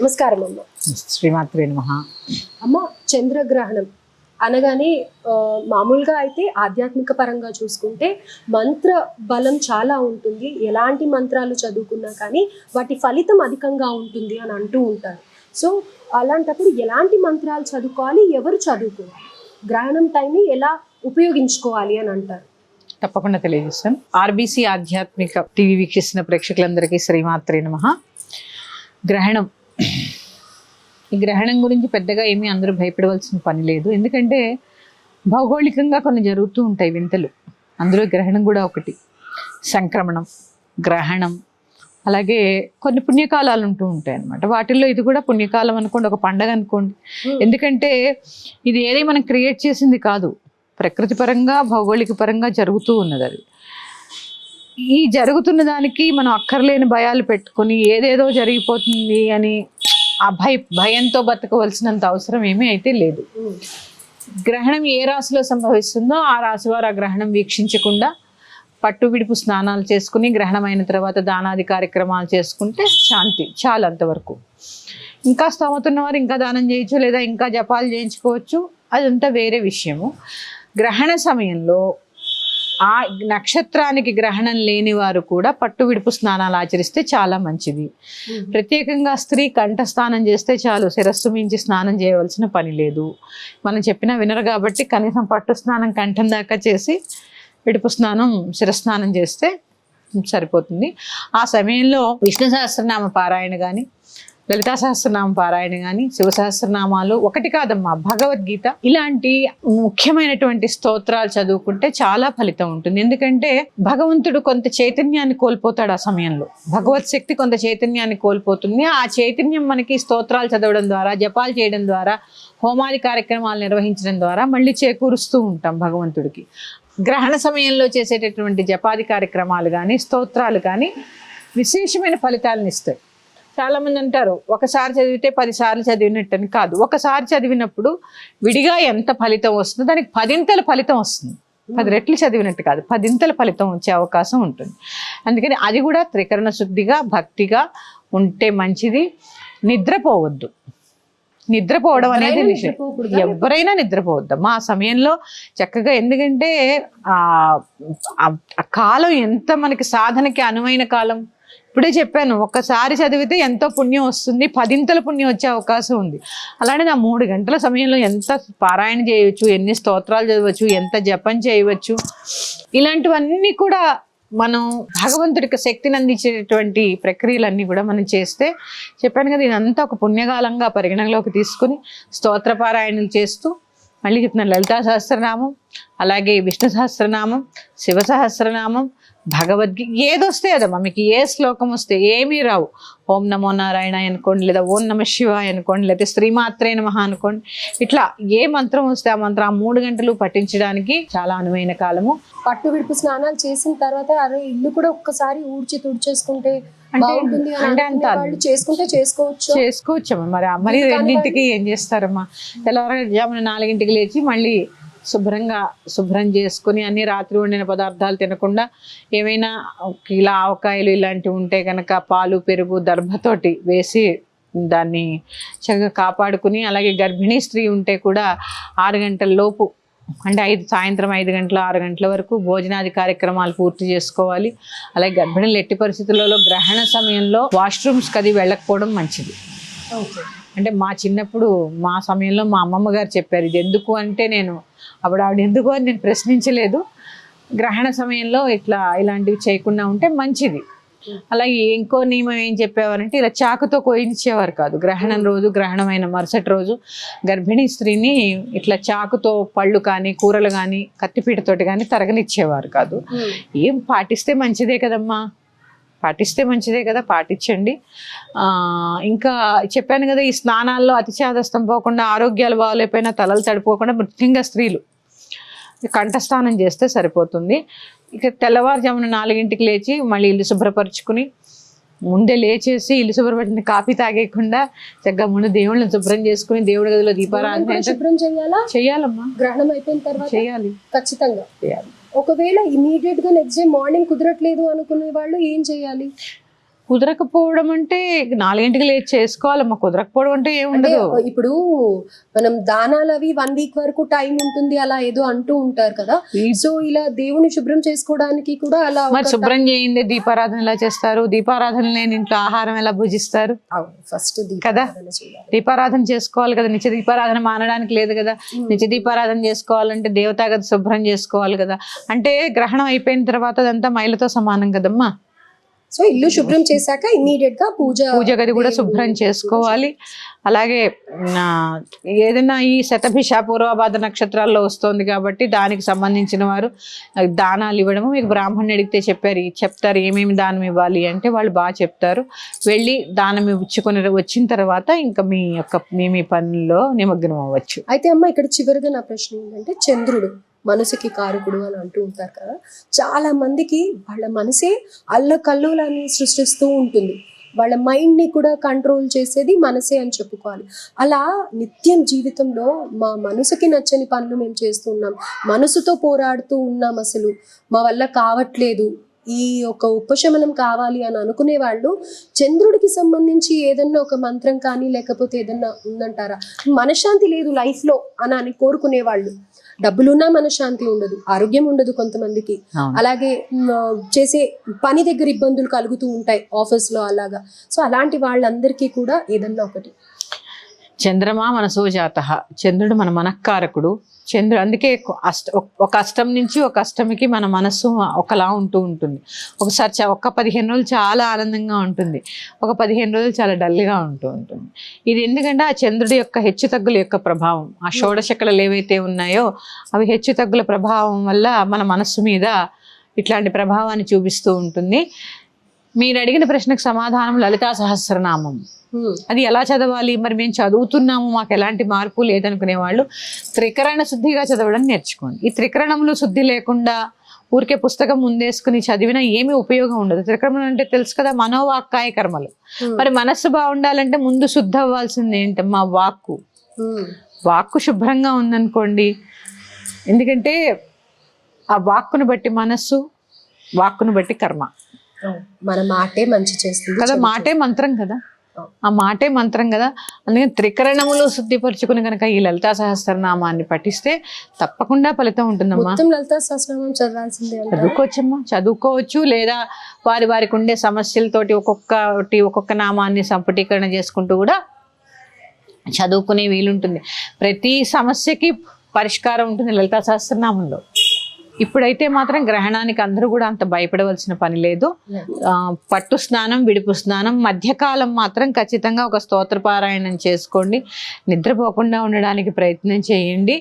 నమస్కారం అమ్మ. శ్రీమాత్రే నమః. అమ్మ, చంద్రగ్రహణం అనగానే మామూలుగా అయితే ఆధ్యాత్మిక పరంగా చూసుకుంటే మంత్ర బలం చాలా ఉంటుంది. ఎలాంటి మంత్రాలు చదువుకున్నా కానీ వాటి ఫలితం అధికంగా ఉంటుంది అని అంటూ ఉంటారు. సో అలాంటప్పుడు ఎలాంటి మంత్రాలు చదువుకోవాలి, ఎవరు చదువుకోవాలి, గ్రహణం టైంని ఎలా ఉపయోగించుకోవాలి అని అంటారు? తప్పకుండా తెలియజేస్తాను. ఆర్బీసీ ఆధ్యాత్మిక టీవీ వీక్షిస్తున్న ప్రేక్షకులందరికీ శ్రీమాత్రే నమః. గ్రహణం, ఈ గ్రహణం గురించి పెద్దగా ఏమీ అందరూ భయపడవలసిన పని లేదు. ఎందుకంటే భౌగోళికంగా కొన్ని జరుగుతూ ఉంటాయి వింతలు. అందులో గ్రహణం కూడా ఒకటి. సంక్రమణం, గ్రహణం, అలాగే కొన్ని పుణ్యకాలాలు ఉంటూ ఉంటాయి అన్నమాట. వాటిల్లో ఇది కూడా పుణ్యకాలం అనుకోండి, ఒక పండగ అనుకోండి. ఎందుకంటే ఇది ఏది మనం క్రియేట్ చేసింది కాదు, ప్రకృతి పరంగా భౌగోళిక పరంగా జరుగుతూ ఉన్నది. అది ఈ జరుగుతున్న దానికి మనం అక్కర్లేని భయాలు పెట్టుకొని ఏదేదో జరిగిపోతుంది అని ఆ భయంతో బతకవలసినంత అవసరం ఏమీ అయితే లేదు. గ్రహణం ఏ రాశిలో సంభవిస్తుందో ఆ రాశి వారు ఆ గ్రహణం వీక్షించకుండా పట్టు విడుపు స్నానాలు చేసుకుని గ్రహణం అయిన తర్వాత దానాది కార్యక్రమాలు చేసుకుంటే శాంతి చాలు, అంతవరకు. ఇంకా స్తోమత ఉన్నవారు ఇంకా దానం చేయొచ్చు, లేదా ఇంకా జపాలు చేయించుకోవచ్చు, అదంతా వేరే విషయము. గ్రహణ సమయంలో ఆ నక్షత్రానికి గ్రహణం లేని వారు కూడా పట్టు విడుపు స్నానాలు ఆచరిస్తే చాలా మంచిది. ప్రత్యేకంగా స్త్రీ కంఠస్నానం చేస్తే చాలు, శిరస్సు మించి స్నానం చేయవలసిన పని లేదు. మనం చెప్పినా వినరు కాబట్టి కనీసం పట్టు స్నానం కంఠం దాకా చేసి విడుపు స్నానం శిరస్నానం చేస్తే సరిపోతుంది. ఆ సమయంలో విష్ణు సహస్రనామ పారాయణ కానీ, లలితా సహస్రనామ పారాయణ కానీ, శివ సహస్రనామాలు ఒకటి కాదమ్మా, భగవద్గీత ఇలాంటి ముఖ్యమైనటువంటి స్తోత్రాలు చదువుకుంటే చాలా ఫలితం ఉంటుంది. ఎందుకంటే భగవంతుడు కొంత చైతన్యాన్ని కోల్పోతాడు ఆ సమయంలో, భగవత్ శక్తి కొంత చైతన్యాన్ని కోల్పోతుంది. ఆ చైతన్యం మనకి స్తోత్రాలు చదవడం ద్వారా, జపాలు చేయడం ద్వారా, హోమాది కార్యక్రమాలు నిర్వహించడం ద్వారా మళ్ళీ చేకూరుస్తూ ఉంటాం భగవంతుడికి. గ్రహణ సమయంలో చేసేటటువంటి జపాది కార్యక్రమాలు కానీ, స్తోత్రాలు కానీ విశేషమైన ఫలితాలను ఇస్తాయి. చాలామంది అంటారు ఒకసారి చదివితే 10 సార్లు చదివినట్టు అని. కాదు, ఒకసారి చదివినప్పుడు విడిగా ఎంత ఫలితం వస్తుందో దానికి 10 ఫలితం వస్తుంది. 10 రెట్లు చదివినట్టు కాదు, 10 ఫలితం వచ్చే అవకాశం ఉంటుంది. అందుకని అది కూడా త్రికరణ శుద్ధిగా భక్తిగా ఉంటే మంచిది. నిద్రపోవద్దు, నిద్రపోవడం అనేది విషయం. ఎవరైనా నిద్రపోవద్దమ్మా ఆ సమయంలో చక్కగా. ఎందుకంటే ఆ కాలం ఎంత మనకి సాధనకి అనువైన కాలం. ఇప్పుడే చెప్పాను, ఒక్కసారి చదివితే ఎంతో పుణ్యం వస్తుంది, 10 పుణ్యం వచ్చే అవకాశం ఉంది. అలానే ఆ 3 గంటల సమయంలో ఎంత పారాయణ చేయవచ్చు, ఎన్ని స్తోత్రాలు చదవచ్చు, ఎంత జపం చేయవచ్చు, ఇలాంటివన్నీ కూడా మనం భగవంతుడికి శక్తిని అందించేటువంటి ప్రక్రియలన్నీ కూడా మనం చేస్తే, చెప్పాను కదా, ఇదంతా ఒక పుణ్యకాలంగా పరిగణలోకి తీసుకుని స్తోత్ర పారాయణలు చేస్తూ, మళ్ళీ చెప్తున్నాను, లలితా సహస్రనామం, అలాగే విష్ణు సహస్రనామం, శివ సహస్రనామం, భగవద్గీత ఏదొస్తే అదమ్మా. మీకు ఏ శ్లోకం వస్తే, ఏమీ రావు, ఓం నమో నారాయణ అనుకోండి, లేదా ఓం నమ శివాయ అనుకోండి, లేదా శ్రీమాత్రే నమః అనుకోండి, ఇట్లా ఏ మంత్రం వస్తే ఆ మంత్రం ఆ 3 గంటలు పఠించడానికి చాలా అనువైన కాలము. పట్టు విడుపు స్నానాలు చేసిన తర్వాత అరే ఇల్లు కూడా ఒక్కసారి తుడిచేసుకుంటే బాగుంటుంది అంటే చేసుకోవచ్చమ్మా. మరి రెండింటికి ఏం చేస్తారమ్మా, తెల్లవారుజామున 4 లేచి మళ్ళీ శుభ్రం చేసుకుని అన్ని రాత్రి వండిన పదార్థాలు తినకుండా ఏమైనా ఇలా ఆవకాయలు ఇలాంటివి ఉంటే కనుక పాలు పెరుగు దర్భతోటి వేసి దాన్ని చక్కగా కాపాడుకుని, అలాగే గర్భిణీ స్త్రీ ఉంటే కూడా 6 గంటల లోపు, అంటే సాయంత్రం 5 గంటల 6 గంటల వరకు భోజనాది కార్యక్రమాలు పూర్తి చేసుకోవాలి. అలాగే గర్భిణీలు ఎట్టి పరిస్థితులలో గ్రహణ సమయంలో వాష్రూమ్స్కి అది వెళ్ళకపోవడం మంచిది. అంటే మా చిన్నప్పుడు మా సమయంలో మా అమ్మమ్మ గారు చెప్పారు. ఇది ఎందుకు అంటే ఆవిడ ఎందుకు అని నేను ప్రశ్నించలేదు. గ్రహణ సమయంలో ఇలాంటివి చేయకుండా ఉంటే మంచిది. అలాగే ఇంకో నియమం ఏం చెప్పేవారంటే, ఇలా చాకుతో కోయించేవారు కాదు. గ్రహణం రోజు, గ్రహణమైన మరుసటి రోజు గర్భిణీ స్త్రీని ఇట్లా చాకుతో పళ్ళు కానీ కూరలు కానీ కత్తిపీటతోటి కానీ తరగనిచ్చేవారు కాదు. ఏం పాటిస్తే మంచిదే కదమ్మా, పాటించండి. ఇంకా చెప్పాను కదా, ఈ స్నానాల్లో అతిచాదస్తం పోకుండా, ఆరోగ్యాలు బాగోలేకపోయినా తలలు తడిపోకుండా ముఖ్యంగా స్త్రీలు కంఠస్నానం చేస్తే సరిపోతుంది. ఇక తెల్లవారుజామున 4 లేచి మళ్ళీ ఇల్లు శుభ్రపరుచుకుని, ముందే లేచేసి ఇల్లు శుభ్రపరిచిన కాఫీ తాగేయకుండా చక్కగా ముందు దేవుళ్ళని శుభ్రం చేసుకుని దేవుడి గదిలో దీపారాధన చేయాలమ్మా. గ్రహణం అయిపోయిన తర్వాత చేయాలి, ఖచ్చితంగా చేయాలి. ఒకవేళ ఇమీడియట్ గా నెక్స్ట్ డే మార్నింగ్ కుదరట్లేదు అనుకునే వాళ్ళు ఏం చేయాలి? కుదరకపోవడం అంటే 4 లేచి చేసుకోవాలమ్మా. కుదరకపోవడం అంటే అంటే ఏముండదు. ఇప్పుడు మనం దానాలు అవి 1 వీక్ వరకు టైం ఉంటుంది అలా ఏదో అంటూ ఉంటారు కదా. సో ఇలా దేవుని శుభ్రం చేసుకోవడానికి కూడా అలా మరి శుభ్రం చేయిందే దీపారాధన ఎలా చేస్తారు? దీపారాధన లేని ఇంట్లో ఆహారం ఎలా భుజిస్తారు? ఫస్ట్ కదా, దీపారాధన చేసుకోవాలి కదా. నిత్య దీపారాధన మానడానికి లేదు కదా. నిత్య దీపారాధన చేసుకోవాలంటే దేవతాగతి శుభ్రం చేసుకోవాలి కదా. అంటే గ్రహణం అయిపోయిన తర్వాత అదంతా మైలతో సమానం కదమ్మా. సో ఇల్లు శుభ్రం చేశాక ఇమ్మీడియట్ గా పూజ గది కూడా శుభ్రం చేసుకోవాలి. అలాగే ఏదైనా ఈ శతభిష పూర్వభాద్ర నక్షత్రాల్లో వస్తుంది కాబట్టి దానికి సంబంధించిన వారు దానాలు ఇవ్వడము. మీకు బ్రాహ్మణుని అడిగితే చెప్తారు ఏమేమి దానం ఇవ్వాలి అంటే వాళ్ళు బాగా చెప్తారు. వెళ్ళి దానం ఇచ్చుకొని వచ్చిన తర్వాత ఇంకా మీ పనుల్లో నిమగ్నం అవ్వచ్చు. అయితే అమ్మ ఇక్కడ చివరిగా నా ప్రశ్న ఏంటంటే, చంద్రుడు మనసుకి కారకుడు అని అంటూ ఉంటారు కదా. చాలా మందికి వాళ్ళ మనసే అల్లకల్లోలాన్ని సృష్టిస్తూ ఉంటుంది. వాళ్ళ మైండ్ని కూడా కంట్రోల్ చేసేది మనసే అని చెప్పుకోవాలి. అలా నిత్యం జీవితంలో మా మనసుకి నచ్చని పనులు మేము చేస్తున్నాం, మనసుతో పోరాడుతూ ఉన్నాం, అసలు మా వల్ల కావట్లేదు, ఈ ఒక ఉపశమనం కావాలి అని అనుకునే వాళ్ళు చంద్రుడికి సంబంధించి ఏదన్నా ఒక మంత్రం కానీ లేకపోతే ఏదన్నా ఉందంటారా? మనశ్శాంతి లేదు లైఫ్లో అని కోరుకునే వాళ్ళు, డబ్బులున్నా మనశ్శాంతి ఉండదు, ఆరోగ్యం ఉండదు కొంతమందికి, అలాగే చేసే పని దగ్గర ఇబ్బందులు కలుగుతూ ఉంటాయి ఆఫీస్లో అలాగా. సో అలాంటి వాళ్ళందరికీ కూడా ఏదన్నా ఒకటి. చంద్రమా మనసో జాతః, చంద్రుడు మన మనఃకారకుడు. చంద్రుడు అందుకే ఒక అష్టం నుంచి ఒక అష్టమికి మన మనస్సు ఒకలా ఉంటుంది. ఒకసారి ఒక 15 రోజులు చాలా ఆనందంగా ఉంటుంది, ఒక 15 రోజులు చాలా డల్గా ఉంటుంది. ఇది ఎందుకంటే ఆ చంద్రుడి యొక్క హెచ్చుతగ్గుల యొక్క ప్రభావం, ఆ షోడశకళలు ఏవైతే ఉన్నాయో అవి హెచ్చుతగ్గుల ప్రభావం వల్ల మన మనస్సు మీద ఇట్లాంటి ప్రభావాన్ని చూపిస్తూ ఉంటుంది. మీరు అడిగిన ప్రశ్నకు సమాధానం లలితా సహస్రనామం. అది ఎలా చదవాలి? మరి మేము చదువుతున్నాము, మాకు ఎలాంటి మార్పు లేదనుకునే వాళ్ళు త్రికరణ శుద్ధిగా చదవడం నేర్చుకోండి. ఈ త్రికరణములు శుద్ధి లేకుండా ఊరికే పుస్తకం ముందేసుకుని చదివినా ఏమీ ఉపయోగం ఉండదు. త్రికరణం అంటే తెలుసు కదా, మనోవాక్కాయ కర్మలు. మరి మనస్సు బాగుండాలంటే ముందు శుద్ధ అవ్వాల్సింది ఏంటమ్మా? వాక్కు శుభ్రంగా ఉందనుకోండి. ఎందుకంటే ఆ వాక్కును బట్టి మనస్సు, వాక్కును బట్టి కర్మ. మన మాటే మంచి చేస్తుంది కదా, మాటే మంత్రం కదా, ఆ మాటే మంత్రం కదా. అందుకని త్రికరణములు శుద్ధిపరుచుకుని కనుక ఈ లలితా సహస్రనామాన్ని పఠిస్తే తప్పకుండా ఫలితం ఉంటుందమ్మా. లలితా సహస్రనామం చదవాల్సిందే, చదువుకోవచ్చమ్మా, చదువుకోవచ్చు. లేదా వారికి ఉండే సమస్యలతోటి ఒక్కొక్క నామాన్ని సంపుటీకరణ చేసుకుంటూ కూడా చదువుకునే వీలుంటుంది. ప్రతి సమస్యకి పరిష్కారం ఉంటుంది లలితా సహస్రనామంలో. ఇప్పుడైతే మాత్రం గ్రహణానికి అందరూ కూడా అంత భయపడవలసిన పని లేదు. పట్టు స్నానం, విడుపు స్నానం, మధ్యకాలం మాత్రం ఖచ్చితంగా ఒక స్తోత్రపారాయణం చేసుకోండి. నిద్రపోకుండా ఉండడానికి ప్రయత్నం చేయండి.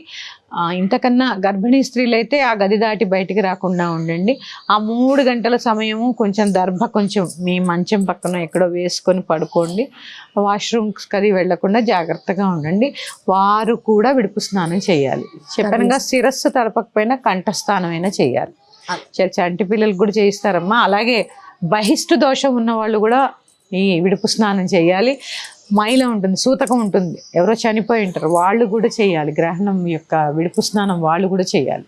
ఇంతకన్నా గర్భిణీ స్త్రీలు అయితే ఆ గది దాటి బయటికి రాకుండా ఉండండి. ఆ 3 గంటల సమయము కొంచెం దర్భ కొంచెం మీ మంచం పక్కన ఎక్కడో వేసుకొని పడుకోండి. వాష్రూమ్స్కి అది వెళ్లకుండా జాగ్రత్తగా ఉండండి. వారు కూడా విడుపు స్నానం చేయాలి. చెప్పనగా శిరస్సు తడపకపోయినా కంఠస్నానం అయినా చేయాలి. చంటి పిల్లలకు కూడా చేయిస్తారమ్మా. అలాగే బహిష్టు దోషం ఉన్న వాళ్ళు కూడా ఈ విడుపు స్నానం చేయాలి. మైల ఉంటుంది, సూతకం ఉంటుంది, ఎవరో చనిపోయి ఉంటారు, వాళ్ళు కూడా చేయాలి. గ్రహణం యొక్క విడుపు స్నానం వాళ్ళు కూడా చేయాలి.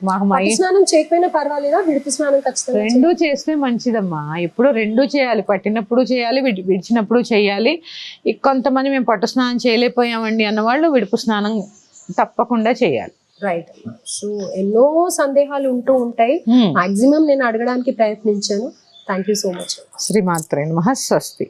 మాకు స్నానం చేయకపోయినా పర్వాలేదా? విడుపు స్నానం ఖచ్చితంగా రెండూ చేస్తే మంచిదమ్మా. ఎప్పుడు రెండూ చేయాలి, పట్టినప్పుడు చేయాలి, విడిచినప్పుడు చేయాలి. కొంతమంది మేము పట్టు స్నానం చేయలేకపోయామండి అన్నవాళ్ళు విడుపు స్నానం తప్పకుండా చేయాలి. రైట్. సో ఎన్నో సందేహాలు ఉంటూ ఉంటాయి, మాక్సిమం నేను అడగడానికి ప్రయత్నించాను. Thank you so much. శ్రీమాత్రే నమః. స్వస్తి.